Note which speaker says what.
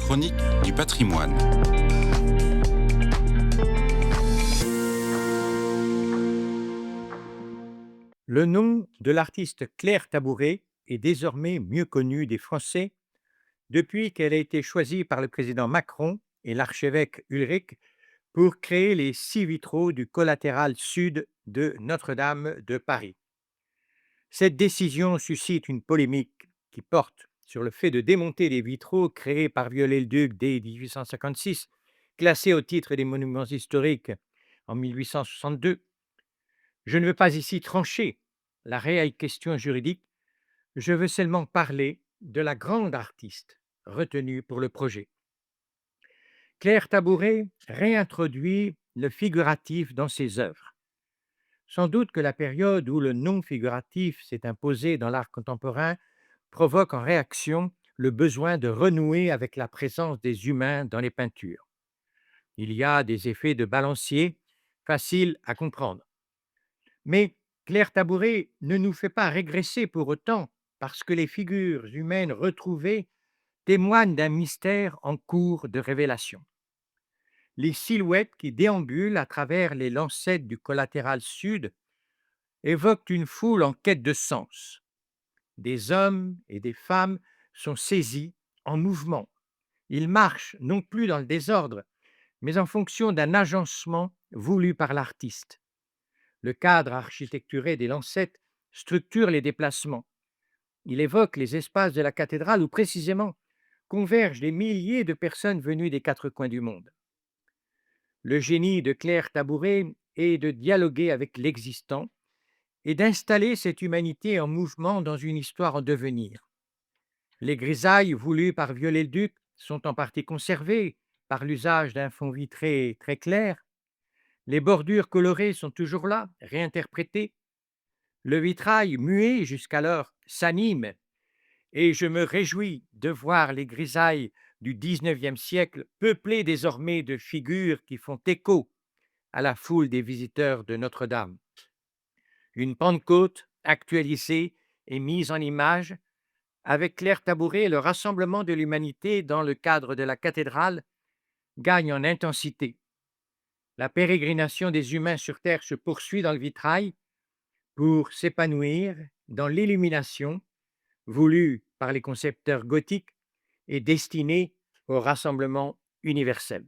Speaker 1: Chronique du patrimoine.
Speaker 2: Le nom de l'artiste Claire Tabouret est désormais mieux connu des Français depuis qu'elle a été choisie par le président Macron et l'archevêque Ulrich pour créer les 6 vitraux du collatéral sud de Notre-Dame de Paris. Cette décision suscite une polémique qui porte sur le fait de démonter les vitraux créés par Viollet-le-Duc dès 1856, classés au titre des monuments historiques en 1862. Je ne veux pas ici trancher la réelle question juridique. Je veux seulement parler de la grande artiste retenue pour le projet. Claire Tabouret réintroduit le figuratif dans ses œuvres. Sans doute que la période où le non figuratif s'est imposé dans l'art contemporain provoque en réaction le besoin de renouer avec la présence des humains dans les peintures. Il y a des effets de balancier faciles à comprendre. Mais Claire Tabouret ne nous fait pas régresser pour autant, parce que les figures humaines retrouvées témoignent d'un mystère en cours de révélation. Les silhouettes qui déambulent à travers les lancettes du collatéral sud évoquent une foule en quête de sens. Des hommes et des femmes sont saisis, en mouvement. Ils marchent non plus dans le désordre, mais en fonction d'un agencement voulu par l'artiste. Le cadre architecturé des lancettes structure les déplacements. Il évoque les espaces de la cathédrale où précisément convergent des milliers de personnes venues des 4 coins du monde. Le génie de Claire Tabouret est de dialoguer avec l'existant et d'installer cette humanité en mouvement dans une histoire en devenir. Les grisailles voulues par Viollet-le-Duc sont en partie conservées par l'usage d'un fond vitré très clair. Les bordures colorées sont toujours là, réinterprétées. Le vitrail, muet jusqu'alors, s'anime et je me réjouis de voir les grisailles du 19e siècle peuplées désormais de figures qui font écho à la foule des visiteurs de Notre-Dame. Une Pentecôte actualisée et mise en image, avec Claire Tabouret et le rassemblement de l'humanité dans le cadre de la cathédrale, gagne en intensité. La pérégrination des humains sur terre se poursuit dans le vitrail pour s'épanouir dans l'illumination voulue par les concepteurs gothiques et destinée au rassemblement universel.